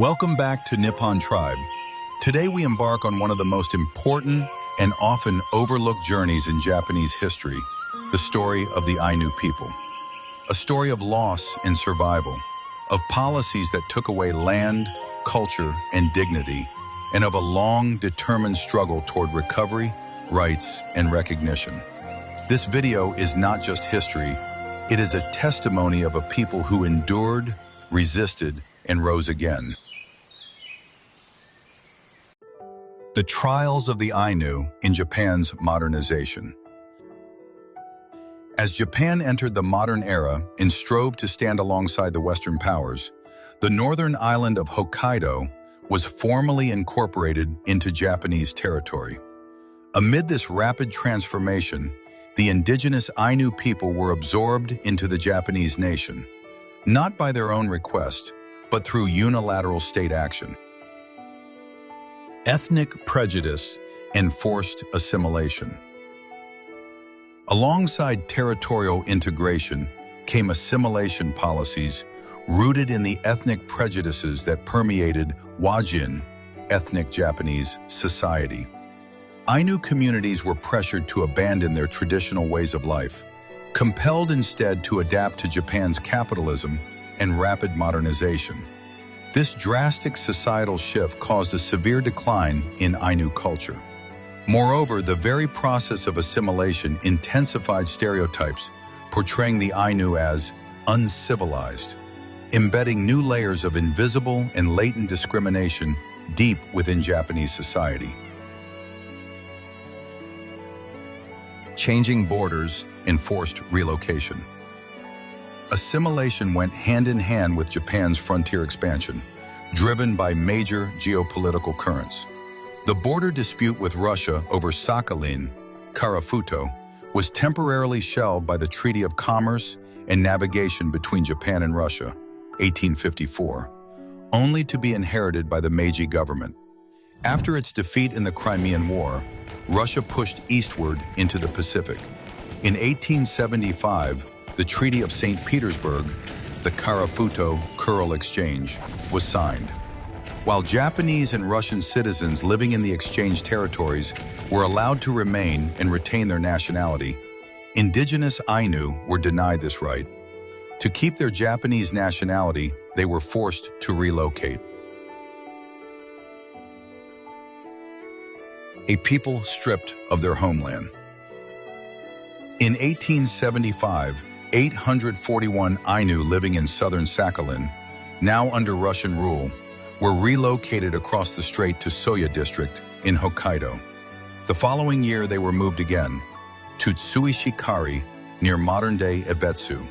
Welcome back to Nippon Tribe. Today we embark on one of the most important and often overlooked journeys in Japanese history, the story of the Ainu people. A story of loss and survival, of policies that took away land, culture, and dignity, and of a long, determined struggle toward recovery, rights, and recognition. This video is not just history, it is a testimony of a people who endured, resisted, and rose again. The trials of the Ainu in Japan's modernization. As Japan entered the modern era and strove to stand alongside the Western powers, the northern island of Hokkaido was formally incorporated into Japanese territory. Amid this rapid transformation, the indigenous Ainu people were absorbed into the Japanese nation, not by their own request, but through unilateral state action. Ethnic prejudice and forced assimilation. Alongside territorial integration came assimilation policies rooted in the ethnic prejudices that permeated Wajin, ethnic Japanese, society. Ainu communities were pressured to abandon their traditional ways of life, compelled instead to adapt to Japan's capitalism and rapid modernization. This drastic societal shift caused a severe decline in Ainu culture. Moreover, the very process of assimilation intensified stereotypes, portraying the Ainu as uncivilized, embedding new layers of invisible and latent discrimination deep within Japanese society. Changing borders and forced relocation. Assimilation went hand in hand with Japan's frontier expansion, driven by major geopolitical currents. The border dispute with Russia over Sakhalin, Karafuto, was temporarily shelved by the Treaty of Commerce and Navigation between Japan and Russia, 1854, only to be inherited by the Meiji government. After its defeat in the Crimean War, Russia pushed eastward into the Pacific. In 1875, the Treaty of St. Petersburg, the Karafuto-Kuril Exchange, was signed. While Japanese and Russian citizens living in the exchange territories were allowed to remain and retain their nationality, indigenous Ainu were denied this right. To keep their Japanese nationality, they were forced to relocate. A people stripped of their homeland. In 1875, 841 Ainu living in southern Sakhalin, now under Russian rule, were relocated across the strait to Soya district in Hokkaido. The following year they were moved again to Tsuishikari near modern-day Ebetsu.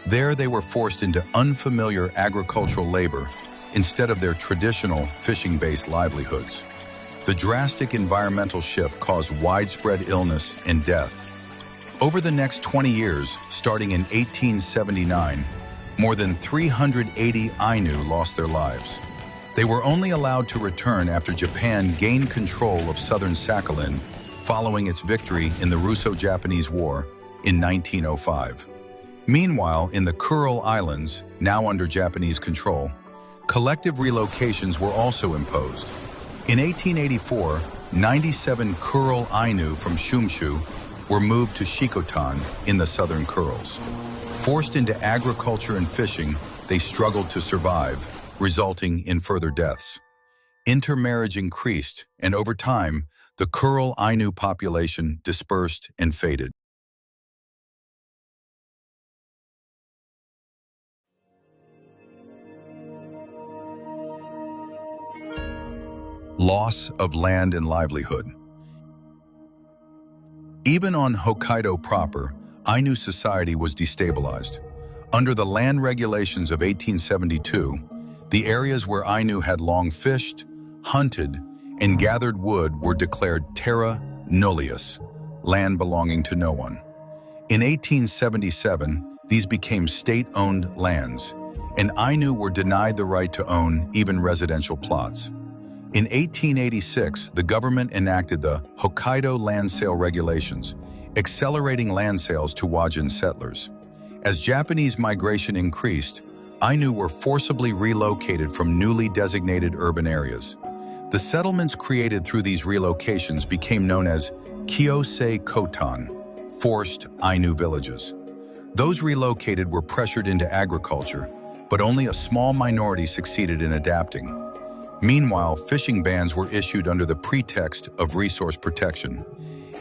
There they were forced into unfamiliar agricultural labor instead of their traditional fishing-based livelihoods. The drastic environmental shift caused widespread illness and death. Over the next 20 years, starting in 1879, more than 380 Ainu lost their lives. They were only allowed to return after Japan gained control of southern Sakhalin following its victory in the Russo-Japanese War in 1905. Meanwhile, in the Kuril Islands, now under Japanese control, collective relocations were also imposed. In 1884, 97 Kuril Ainu from Shumshu were moved to Shikotan in the southern Kurils. Forced into agriculture and fishing, they struggled to survive, resulting in further deaths. Intermarriage increased, and over time, the Kuril Ainu population dispersed and faded. Loss of land and livelihood. Even on Hokkaido proper, Ainu society was destabilized. Under the land regulations of 1872, the areas where Ainu had long fished, hunted, and gathered wood were declared terra nullius, land belonging to no one. In 1877, these became state-owned lands, and Ainu were denied the right to own even residential plots. In 1886, the government enacted the Hokkaido Land Sale Regulations, accelerating land sales to Wajin settlers. As Japanese migration increased, Ainu were forcibly relocated from newly designated urban areas. The settlements created through these relocations became known as Kyosei Kotan, forced Ainu villages. Those relocated were pressured into agriculture, but only a small minority succeeded in adapting. Meanwhile, fishing bans were issued under the pretext of resource protection.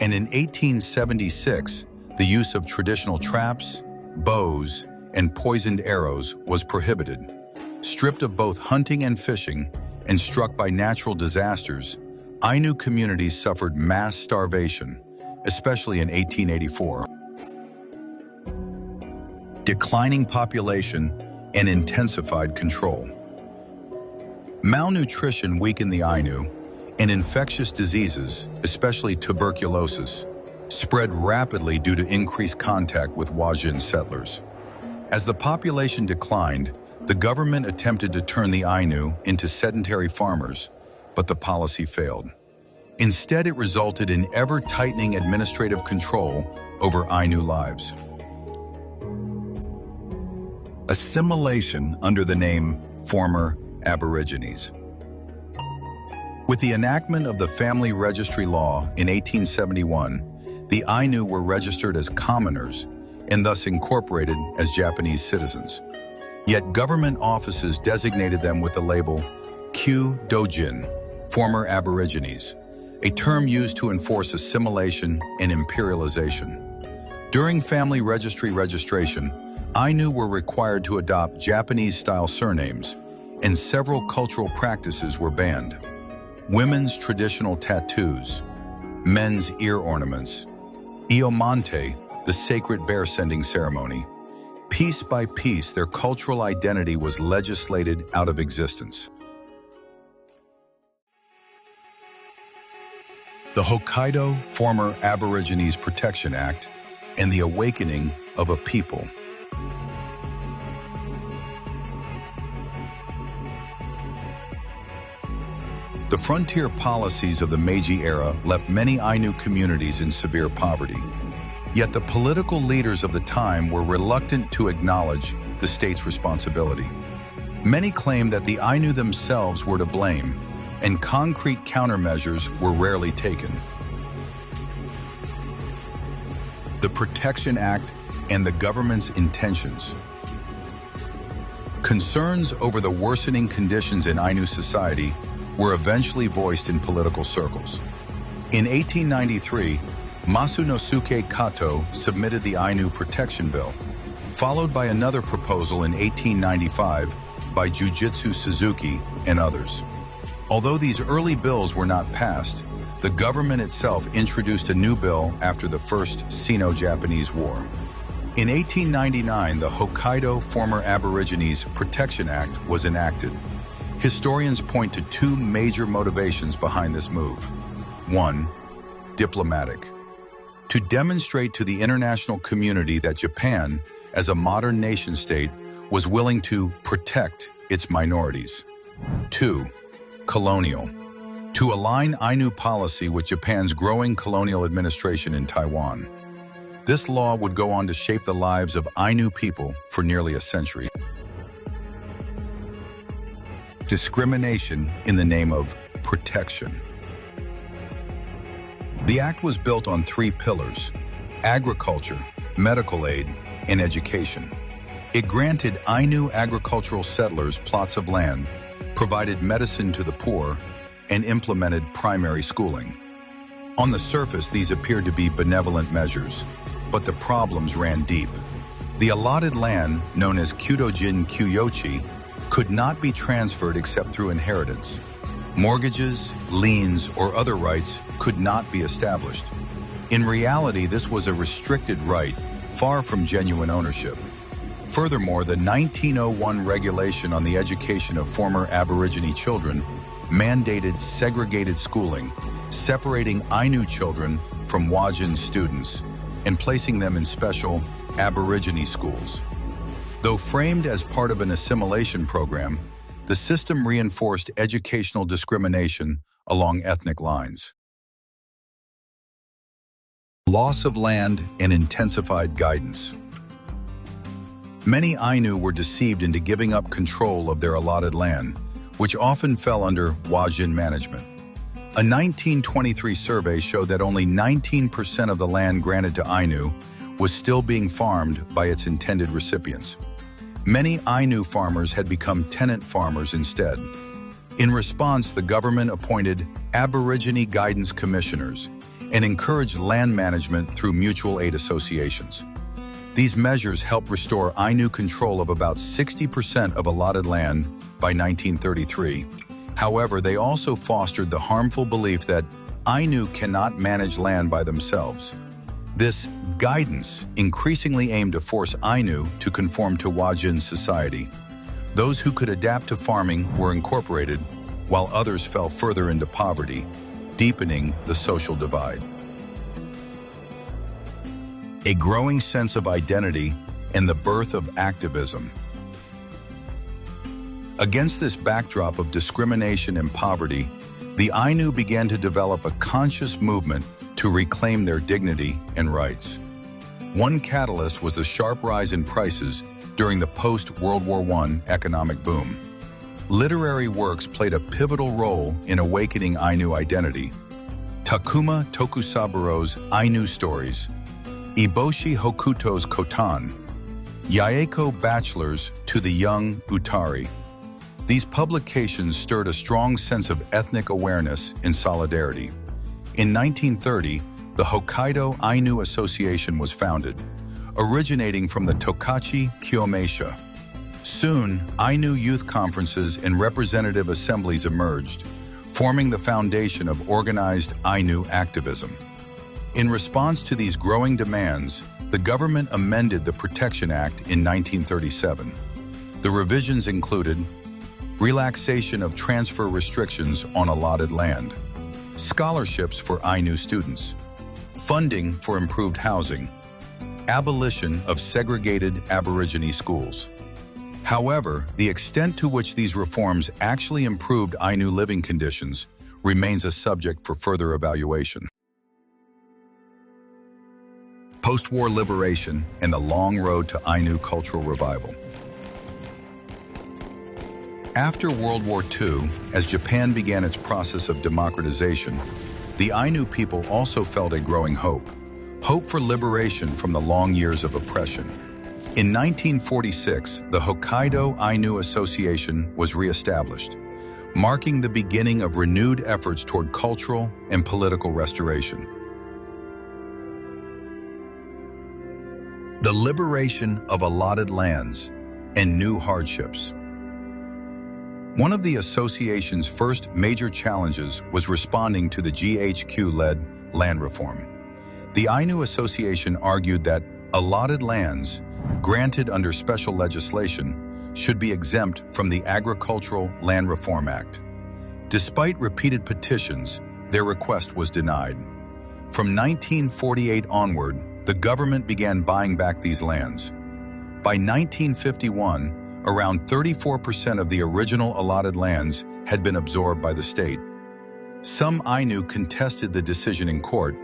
And in 1876, the use of traditional traps, bows, and poisoned arrows was prohibited. Stripped of both hunting and fishing, and struck by natural disasters, Ainu communities suffered mass starvation, especially in 1884. Declining population and intensified control. Malnutrition weakened the Ainu, and infectious diseases, especially tuberculosis, spread rapidly due to increased contact with Wajin settlers. As the population declined, the government attempted to turn the Ainu into sedentary farmers, but the policy failed. Instead, it resulted in ever-tightening administrative control over Ainu lives. Assimilation under the name Former Aborigines. With the enactment of the Family Registry Law in 1871, the Ainu were registered as commoners and thus incorporated as Japanese citizens. Yet government offices designated them with the label Kyū-dojin, Former Aborigines, a term used to enforce assimilation and imperialization. During family registry registration, Ainu were required to adopt Japanese-style surnames, and several cultural practices were banned. Women's traditional tattoos, men's ear ornaments, Iomante, the sacred bear-sending ceremony. Piece by piece, their cultural identity was legislated out of existence. The Hokkaidō Former Aborigines Protection Act and the awakening of a people. The frontier policies of the Meiji era left many Ainu communities in severe poverty. Yet the political leaders of the time were reluctant to acknowledge the state's responsibility. Many claimed that the Ainu themselves were to blame, and concrete countermeasures were rarely taken. The Protection Act and the government's intentions. Concerns over the worsening conditions in Ainu society were eventually voiced in political circles. In 1893, Masunosuke Kato submitted the Ainu Protection Bill, followed by another proposal in 1895 by Jujitsu Suzuki and others. Although these early bills were not passed, the government itself introduced a new bill after the First Sino-Japanese War. In 1899, the Hokkaido Former Aborigines Protection Act was enacted. Historians point to two major motivations behind this move. One, diplomatic. To demonstrate to the international community that Japan, as a modern nation-state, was willing to protect its minorities. Two, colonial. To align Ainu policy with Japan's growing colonial administration in Taiwan. This law would go on to shape the lives of Ainu people for nearly a century. Discrimination in the name of protection. The act was built on three pillars: agriculture, medical aid, and education. It granted Ainu agricultural settlers plots of land, provided medicine to the poor, and implemented primary schooling. On the surface, these appeared to be benevolent measures, but the problems ran deep. The allotted land, known as Kyūdojin Kyūyochi, could not be transferred except through inheritance. Mortgages, liens, or other rights could not be established. In reality, this was a restricted right, far from genuine ownership. Furthermore, the 1901 regulation on the education of former Aborigine children mandated segregated schooling, separating Ainu children from Wajin students and placing them in special Aborigine schools. Though framed as part of an assimilation program, the system reinforced educational discrimination along ethnic lines. Loss of land and intensified guidance. Many Ainu were deceived into giving up control of their allotted land, which often fell under Wajin management. A 1923 survey showed that only 19% of the land granted to Ainu was still being farmed by its intended recipients. Many Ainu farmers had become tenant farmers instead. In response, the government appointed Aborigine guidance commissioners and encouraged land management through mutual aid associations. These measures helped restore Ainu control of about 60% of allotted land by 1933. However, they also fostered the harmful belief that Ainu cannot manage land by themselves. This guidance increasingly aimed to force Ainu to conform to Wajin society. Those who could adapt to farming were incorporated, while others fell further into poverty, deepening the social divide. A growing sense of identity and the birth of activism. Against this backdrop of discrimination and poverty, the Ainu began to develop a conscious movement to reclaim their dignity and rights. One catalyst was the sharp rise in prices during the post-World War I economic boom. Literary works played a pivotal role in awakening Ainu identity. Takuma Tokusaburo's Ainu Stories, Iboshi Hokuto's Kotan, Yaeko Bachelor's To the Young Utari. These publications stirred a strong sense of ethnic awareness and solidarity. In 1930, the Hokkaidō Ainu Association was founded, originating from the Tokachi Kyomeisha. Soon, Ainu youth conferences and representative assemblies emerged, forming the foundation of organized Ainu activism. In response to these growing demands, the government amended the Protection Act in 1937. The revisions included relaxation of transfer restrictions on allotted land, scholarships for Ainu students, funding for improved housing, abolition of segregated Aborigine schools. However, the extent to which these reforms actually improved Ainu living conditions remains a subject for further evaluation. Post-war liberation and the long road to Ainu cultural revival. After World War II, as Japan began its process of democratization, the Ainu people also felt a growing hope for liberation from the long years of oppression. In 1946, the Hokkaidō Ainu Association was reestablished, marking the beginning of renewed efforts toward cultural and political restoration. The liberation of allotted lands and new hardships. One of the association's first major challenges was responding to the GHQ-led land reform. The Ainu Association argued that allotted lands, granted under special legislation, should be exempt from the Agricultural Land Reform Act. Despite repeated petitions, their request was denied. From 1948 onward, the government began buying back these lands. By 1951, around 34% of the original allotted lands had been absorbed by the state. Some Ainu contested the decision in court,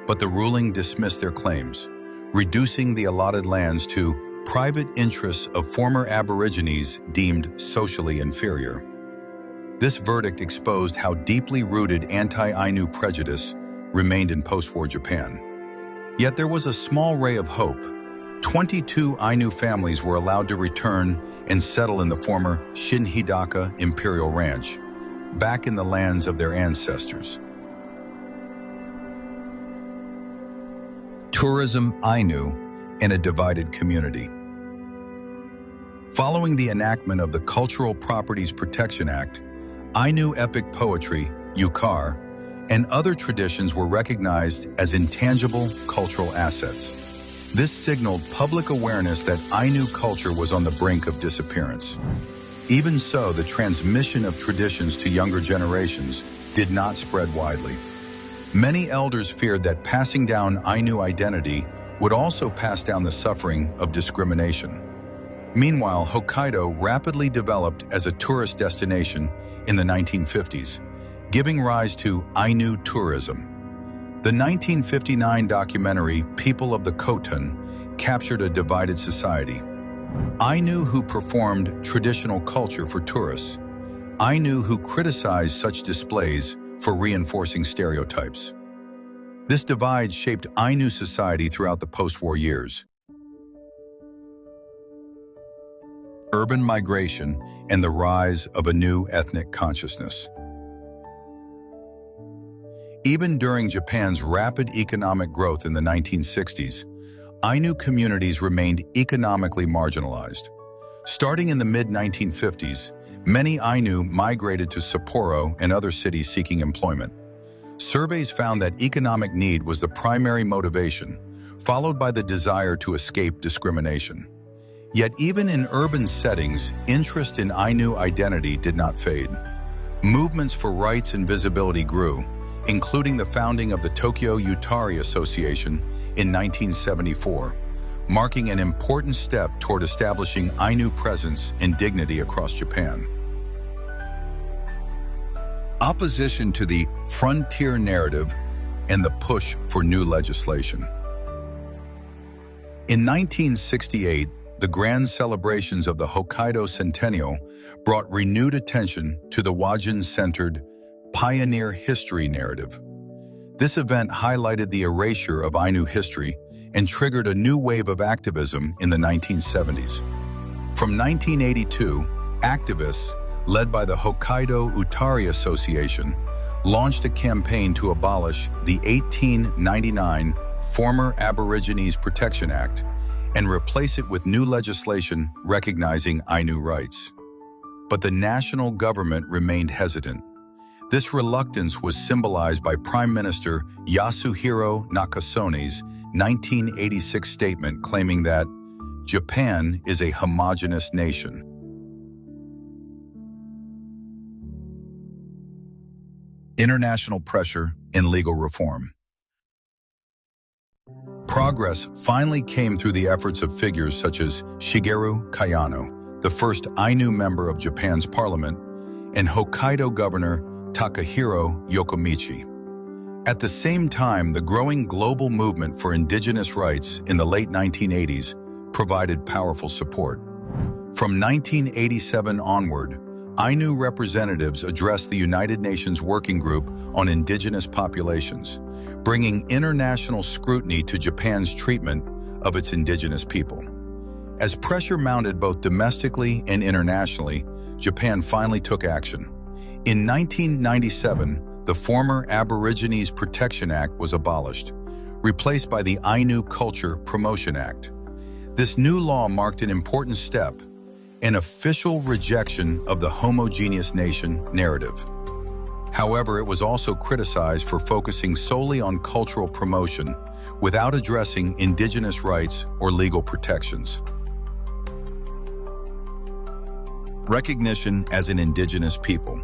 but the ruling dismissed their claims, reducing the allotted lands to private interests of former Aborigines deemed socially inferior. This verdict exposed how deeply rooted anti-Ainu prejudice remained in post-war Japan. Yet there was a small ray of hope. 22 Ainu families were allowed to return and settle in the former Shinhidaka Imperial Ranch, back in the lands of their ancestors. Tourism Ainu in a divided community. Following the enactment of the Cultural Properties Protection Act, Ainu epic poetry, yukar, and other traditions were recognized as intangible cultural assets. This signaled public awareness that Ainu culture was on the brink of disappearance. Even so, the transmission of traditions to younger generations did not spread widely. Many elders feared that passing down Ainu identity would also pass down the suffering of discrimination. Meanwhile, Hokkaidō rapidly developed as a tourist destination in the 1950s, giving rise to Ainu tourism. The 1959 documentary People of the Khoton captured a divided society. Ainu who performed traditional culture for tourists. Ainu who criticized such displays for reinforcing stereotypes. This divide shaped Ainu society throughout the post-war years. Urban migration and the rise of a new ethnic consciousness. Even during Japan's rapid economic growth in the 1960s, Ainu communities remained economically marginalized. Starting in the mid-1950s, many Ainu migrated to Sapporo and other cities seeking employment. Surveys found that economic need was the primary motivation, followed by the desire to escape discrimination. Yet even in urban settings, interest in Ainu identity did not fade. Movements for rights and visibility grew, including the founding of the Tokyo Yutari Association in 1974, marking an important step toward establishing Ainu presence and dignity across Japan. Opposition to the frontier narrative and the push for new legislation. In 1968, the grand celebrations of the Hokkaidō Centennial brought renewed attention to the Wajin-centered pioneer history narrative. This event highlighted the erasure of Ainu history and triggered a new wave of activism in the 1970s. From 1982, activists, led by the Hokkaido Utari Association, launched a campaign to abolish the 1899 Former Aborigines Protection Act and replace it with new legislation recognizing Ainu rights. But the national government remained hesitant. This reluctance was symbolized by Prime Minister Yasuhiro Nakasone's 1986 statement claiming that Japan is a homogeneous nation. International pressure and legal reform. Progress finally came through the efforts of figures such as Shigeru Kayano, the first Ainu member of Japan's parliament, and Hokkaido Governor Takahiro Yokomichi. At the same time, the growing global movement for indigenous rights in the late 1980s provided powerful support. From 1987 onward, Ainu representatives addressed the United Nations Working Group on Indigenous Populations, bringing international scrutiny to Japan's treatment of its indigenous people. As pressure mounted both domestically and internationally, Japan finally took action. In 1997, the Former Aborigines Protection Act was abolished, replaced by the Ainu Culture Promotion Act. This new law marked an important step, an official rejection of the homogeneous nation narrative. However, it was also criticized for focusing solely on cultural promotion without addressing indigenous rights or legal protections. Recognition as an indigenous people.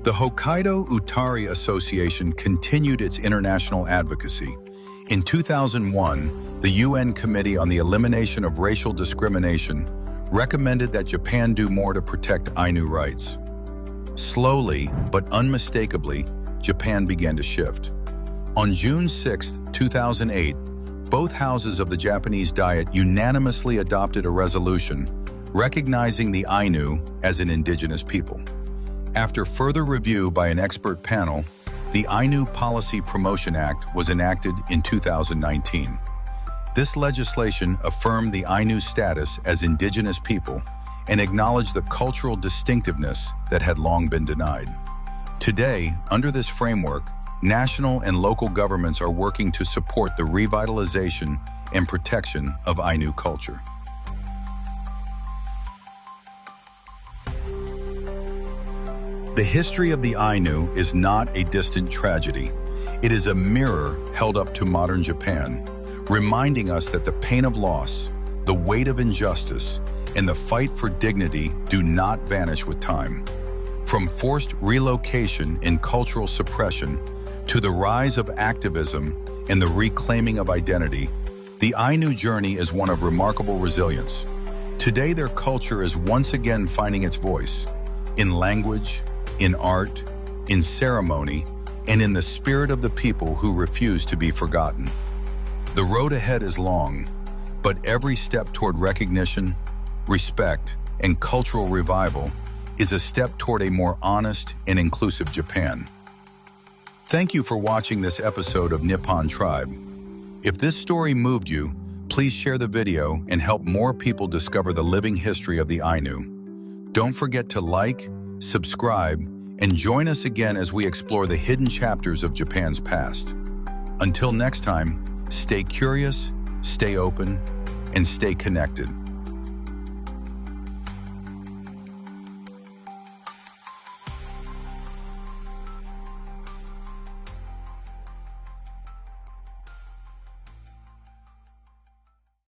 The Hokkaido Utari Association continued its international advocacy. In 2001, the UN Committee on the Elimination of Racial Discrimination recommended that Japan do more to protect Ainu rights. Slowly, but unmistakably, Japan began to shift. On June 6, 2008, both houses of the Japanese Diet unanimously adopted a resolution recognizing the Ainu as an indigenous people. After further review by an expert panel, the Ainu Policy Promotion Act was enacted in 2019. This legislation affirmed the Ainu status as indigenous people and acknowledged the cultural distinctiveness that had long been denied. Today, under this framework, national and local governments are working to support the revitalization and protection of Ainu culture. The history of the Ainu is not a distant tragedy. It is a mirror held up to modern Japan, reminding us that the pain of loss, the weight of injustice, and the fight for dignity do not vanish with time. From forced relocation and cultural suppression to the rise of activism and the reclaiming of identity, the Ainu journey is one of remarkable resilience. Today, their culture is once again finding its voice in language, in art, in ceremony, and in the spirit of the people who refuse to be forgotten. The road ahead is long, But every step toward recognition, respect, and cultural revival is a step toward a more honest and inclusive Japan. Thank you for watching this episode of Nippon Tribe. If this story moved you, please share the video and help more people discover the living history of the Ainu. Don't forget to like, subscribe, and join us again as we explore the hidden chapters of Japan's past. Until next time, stay curious, stay open, and stay connected.